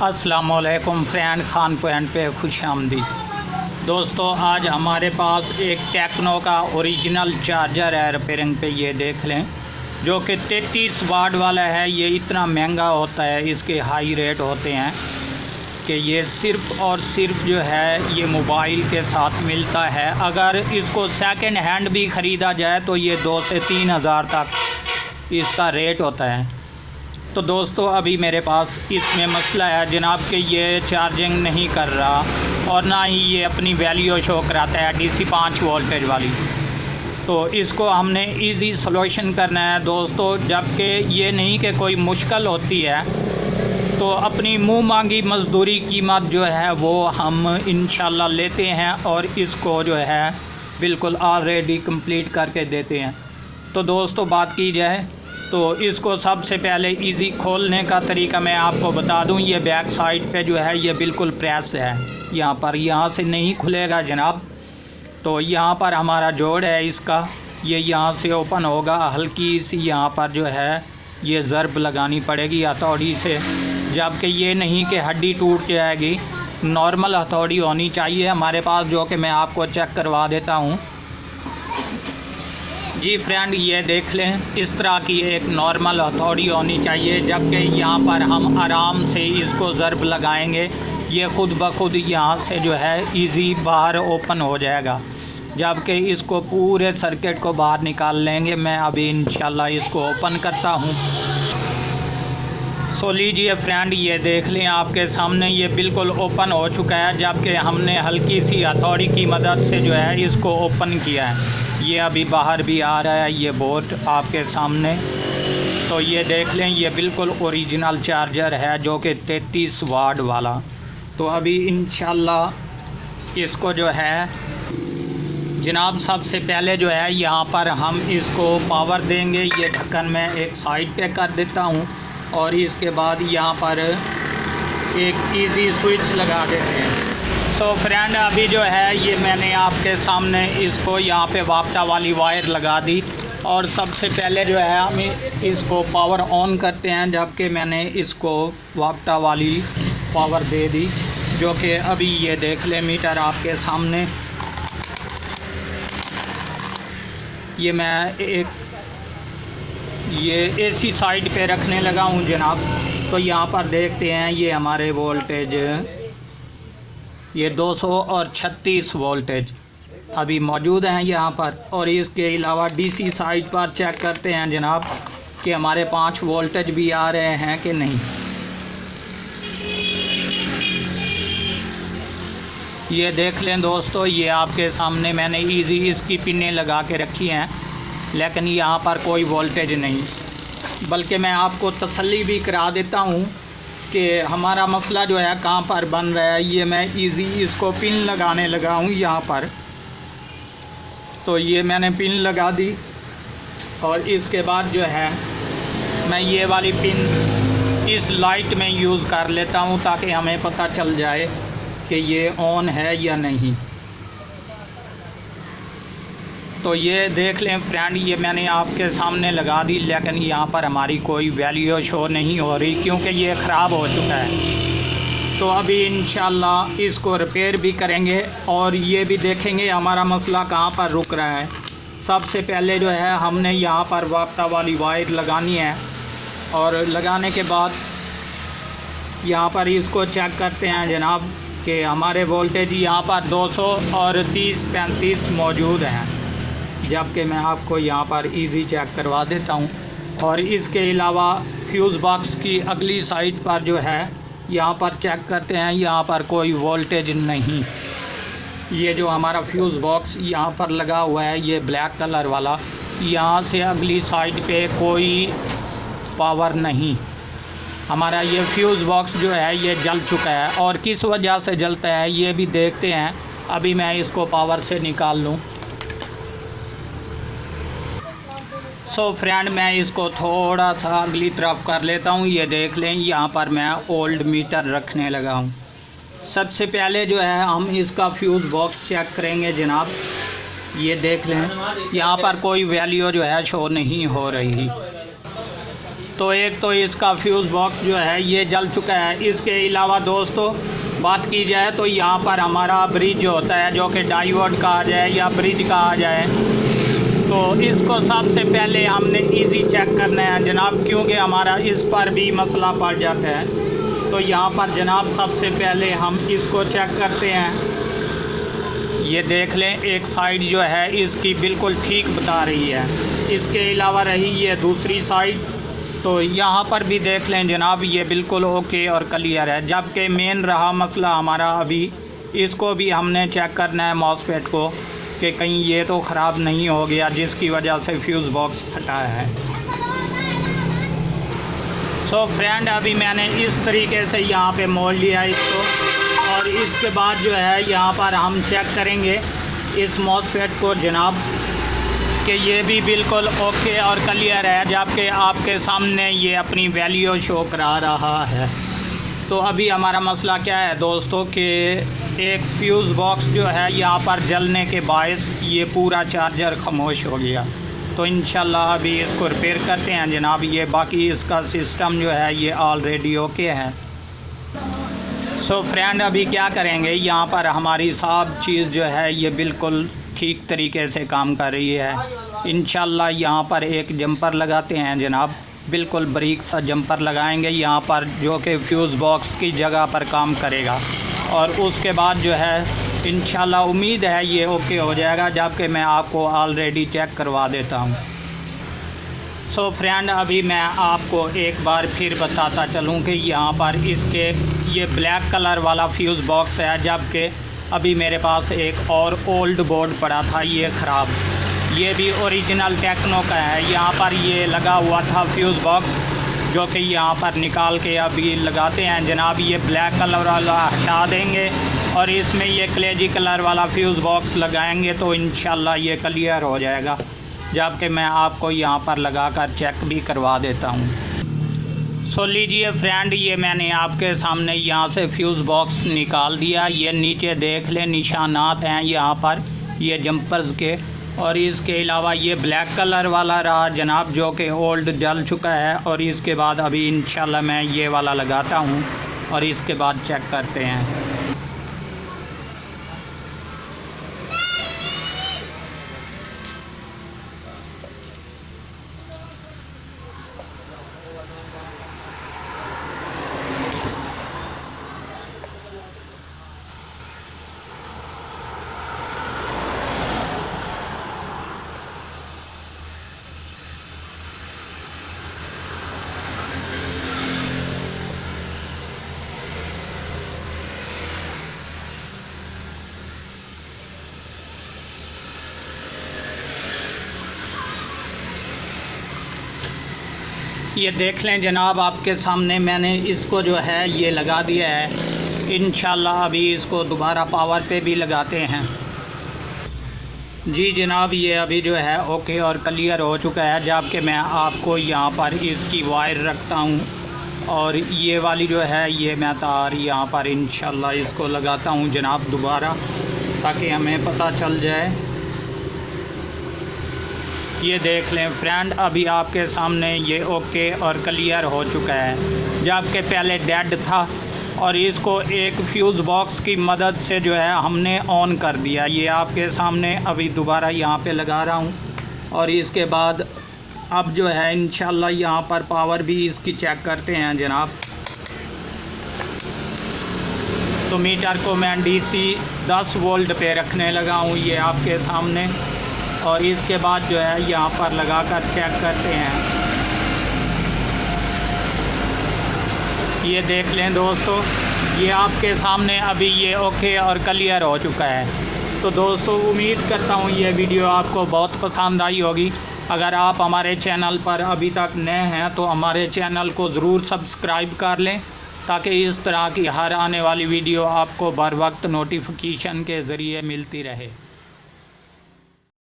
अस्सलामुअलैकुम friend, Khan point पे खुश आमदीद। दोस्तों, आज हमारे पास एक टेक्नो का ओरिजिनल चार्जर है रिपेयरिंग पे। ये देख लें, जो कि 33 वाट वाला है। ये इतना महंगा होता है, इसके हाई रेट होते हैं कि ये सिर्फ़ और सिर्फ जो है ये मोबाइल के साथ मिलता है। अगर इसको सेकंड हैंड भी ख़रीदा जाए तो ये 2 से 3 हज़ार तक इसका रेट होता है। तो दोस्तों, अभी मेरे पास इसमें मसला है जनाब कि ये चार्जिंग नहीं कर रहा और ना ही ये अपनी वैल्यू शो कराता है DC 5 वोल्टेज वाली। तो इसको हमने इजी सॉल्यूशन करना है दोस्तों। जबकि ये नहीं कि कोई मुश्किल होती है, तो अपनी मुँह मांगी मज़दूरी कीमत जो है वो हम इंशाल्लाह लेते हैं और इसको जो है बिल्कुल ऑलरेडी कंप्लीट करके देते हैं। तो दोस्तों, बात की जाए तो इसको सबसे पहले इजी खोलने का तरीका मैं आपको बता दूं। ये बैक साइड पे जो है ये बिल्कुल प्रेस है, यहाँ से नहीं खुलेगा जनाब। तो यहाँ पर हमारा जोड़ है इसका, ये यहाँ से ओपन होगा। हल्की सी यहाँ पर जो है ये ज़रब लगानी पड़ेगी हथौड़ी से, जबकि ये नहीं कि हड्डी टूट जाएगी। नॉर्मल हथौड़ी होनी चाहिए हमारे पास, जो कि मैं आपको चेक करवा देता हूँ। जी फ्रेंड, ये देख लें, इस तरह की एक नॉर्मल हथौड़ी होनी चाहिए। जबकि यहाँ पर हम आराम से इसको ज़रब लगाएंगे, ये ख़ुद ब खुद यहाँ से जो है इजी बाहर ओपन हो जाएगा। जबकि इसको पूरे सर्किट को बाहर निकाल लेंगे। मैं अभी इंशाल्लाह इसको ओपन करता हूँ। सो लीजिए फ्रेंड, ये देख लें आपके सामने ये बिल्कुल ओपन हो चुका है। जबकि हमने हल्की सी हथौड़ी की मदद से जो है इसको ओपन किया है। ये अभी बाहर भी आ रहा है ये बोर्ड आपके सामने। तो ये देख लें, ये बिल्कुल ओरिजिनल चार्जर है जो कि 33 वाट वाला। तो अभी इंशाल्लाह इसको जो है जनाब सबसे पहले जो है यहाँ पर हम इसको पावर देंगे। ये ढक्कन मैं एक साइड पे कर देता हूँ और इसके बाद यहाँ पर एक इजी स्विच लगा देते हैं। तो फ्रेंड, अभी जो है ये मैंने आपके सामने इसको यहाँ पे वापटा वाली वायर लगा दी और सबसे पहले जो है हम इसको पावर ऑन करते हैं। जबकि मैंने इसको वापटा वाली पावर दे दी, जो कि अभी ये देख ले मीटर आपके सामने। ये मैं ये AC साइड पे रखने लगा हूँ जनाब। तो यहाँ पर देखते हैं ये हमारे वोल्टेज ये 236 वोल्टेज अभी मौजूद हैं यहाँ पर। और इसके अलावा DC साइड पर चेक करते हैं जनाब कि हमारे 5 वोल्टेज भी आ रहे हैं कि नहीं। ये देख लें दोस्तों, ये आपके सामने मैंने इजी इसकी पिनें लगा के रखी हैं, लेकिन यहाँ पर कोई वोल्टेज नहीं। बल्कि मैं आपको तसल्ली भी करा देता हूँ कि हमारा मसला जो है कहाँ पर बन रहा है। ये मैं इजी इसको पिन लगाने लगा हूँ यहाँ पर। तो ये मैंने पिन लगा दी और इसके बाद जो है मैं ये वाली पिन इस लाइट में यूज़ कर लेता हूँ ताकि हमें पता चल जाए कि ये ऑन है या नहीं। तो ये देख लें फ्रेंड, ये मैंने आपके सामने लगा दी, लेकिन यहाँ पर हमारी कोई वैल्यू शो नहीं हो रही क्योंकि ये ख़राब हो चुका है। तो अभी इंशाल्लाह इसको रिपेयर भी करेंगे और ये भी देखेंगे हमारा मसला कहाँ पर रुक रहा है। सबसे पहले जो है हमने यहाँ पर वापटा वाली वायर लगानी है और लगाने के बाद यहाँ पर इसको चेक करते हैं जनाब कि हमारे वोल्टेज यहाँ पर 230-35 मौजूद हैं। जबकि मैं आपको यहाँ पर इजी चेक करवा देता हूँ। और इसके अलावा फ्यूज़ बॉक्स की अगली साइड पर जो है यहाँ पर चेक करते हैं, यहाँ पर कोई वोल्टेज नहीं। ये जो हमारा फ्यूज़ बॉक्स यहाँ पर लगा हुआ है ये ब्लैक कलर वाला, यहाँ से अगली साइड पे कोई पावर नहीं। हमारा ये फ्यूज़ बॉक्स जो है ये जल चुका है और किस वजह से जलता है ये भी देखते हैं। अभी मैं इसको पावर से निकाल लूँ। सो फ्रेंड, मैं इसको थोड़ा सा अगली तरफ कर लेता हूँ। ये देख लें, यहाँ पर मैं ओल्ड मीटर रखने लगा हूँ। सबसे पहले जो है हम इसका फ्यूज़ बॉक्स चेक करेंगे जनाब। ये देख लें, यहाँ पर कोई वैल्यू जो है शो नहीं हो रही। दोस्तों, एक तो इसका फ्यूज़ बॉक्स जो है ये जल चुका है। इसके अलावा दोस्तों बात की जाए तो यहाँ पर हमारा ब्रिज जो होता है, जो कि डाइवर्ट कहा जाए या ब्रिज कहा जाए, तो इसको सबसे पहले हमने इजी चेक करना है जनाब, क्योंकि हमारा इस पर भी मसला पड़ जाता है। तो यहाँ पर जनाब सबसे पहले हम इसको चेक करते हैं। ये देख लें, एक साइड जो है इसकी बिल्कुल ठीक बता रही है। इसके अलावा रही ये दूसरी साइड, तो यहाँ पर भी देख लें जनाब, ये बिल्कुल ओके और क्लियर है। जबकि मेन रहा मसला हमारा अभी, इसको भी हमने चेक करना है मॉसफेट को, कि कहीं ये तो ख़राब नहीं हो गया जिसकी वजह से फ्यूज़ बॉक्स फटा है। सो फ्रेंड, अभी मैंने इस तरीके से यहाँ पे मोड़ लिया इसको, और इसके बाद जो है यहाँ पर हम चेक करेंगे इस मॉसफेट को जनाब, कि ये भी बिल्कुल ओके और क्लियर है, जबकि आपके सामने ये अपनी वैल्यू शो करा रहा है। तो अभी हमारा मसला क्या है दोस्तों, कि एक फ्यूज़ बॉक्स जो है यहाँ पर जलने के बायस ये पूरा चार्जर खामोश हो गया। तो इंशाल्लाह अभी इसको रिपेयर करते हैं जनाब। ये बाकी इसका सिस्टम जो है ये ऑलरेडी ओके है। सो फ्रेंड, अभी क्या करेंगे, यहाँ पर हमारी सब चीज़ जो है ये बिल्कुल ठीक तरीके से काम कर रही है। इंशाल्लाह यहाँ पर एक जंपर लगाते हैं जनाब, बिल्कुल बारीक सा जंपर लगाएंगे यहाँ पर, जो कि फ्यूज़ बॉक्स की जगह पर काम करेगा। और उसके बाद जो है इंशाल्लाह उम्मीद है ये ओके हो जाएगा, जबकि मैं आपको ऑलरेडी चेक करवा देता हूँ। सो फ्रेंड, अभी मैं आपको एक बार फिर बताता चलूँ कि यहाँ पर इसके ये ब्लैक कलर वाला फ्यूज़ बॉक्स है, जबकि अभी मेरे पास एक और ओल्ड बोर्ड पड़ा था ये ख़राब, ये भी ओरिजिनल टेक्नो का है। यहाँ पर ये लगा हुआ था फ्यूज़ बॉक्स, जो कि यहाँ पर निकाल के अभी लगाते हैं जनाब। ये ब्लैक कलर वाला हटा देंगे और इसमें ये कलेजी कलर वाला फ्यूज़ बॉक्स लगाएंगे, तो इंशाल्लाह ये क्लियर हो जाएगा। जबकि मैं आपको यहाँ पर लगाकर चेक भी करवा देता हूँ। सो लीजिए फ्रेंड, ये मैंने आपके सामने यहाँ से फ्यूज़ बॉक्स निकाल दिया। ये नीचे देख लें निशानात हैं यहाँ पर ये जंपर्स के, और इसके अलावा ये ब्लैक कलर वाला रहा जनाब, जो कि ओल्ड जल चुका है। और इसके बाद अभी इंशाल्लाह मैं ये वाला लगाता हूँ और इसके बाद चेक करते हैं। ये देख लें जनाब, आपके सामने मैंने इसको जो है ये लगा दिया है। इंशाल्लाह अभी इसको दोबारा पावर पे भी लगाते हैं। जी जनाब, ये अभी जो है ओके और क्लियर हो चुका है। जबकि मैं आपको यहाँ पर इसकी वायर रखता हूँ, और ये वाली जो है ये मैं तार यहाँ पर इंशाल्लाह इसको लगाता हूँ जनाब दोबारा, ताकि हमें पता चल जाए। ये देख लें फ्रेंड, अभी आपके सामने ये ओके और क्लियर हो चुका है, जबकि पहले डेड था। और इसको एक फ्यूज़ बॉक्स की मदद से जो है हमने ऑन कर दिया। ये आपके सामने अभी दोबारा यहाँ पे लगा रहा हूँ, और इसके बाद अब जो है इंशाल्लाह यहाँ पर पावर भी इसकी चेक करते हैं जनाब। तो मीटर को मैं DC 10 वोल्ट पे रखने लगा हूँ ये आपके सामने, और इसके बाद जो है यहाँ पर लगाकर चेक करते हैं। ये देख लें दोस्तों, ये आपके सामने अभी ये ओके और क्लियर हो चुका है। तो दोस्तों उम्मीद करता हूँ ये वीडियो आपको बहुत पसंद आई होगी। अगर आप हमारे चैनल पर अभी तक नए हैं तो हमारे चैनल को ज़रूर सब्सक्राइब कर लें, ताकि इस तरह की हर आने वाली वीडियो आपको बर वक्त नोटिफिकेशन के ज़रिए मिलती रहे।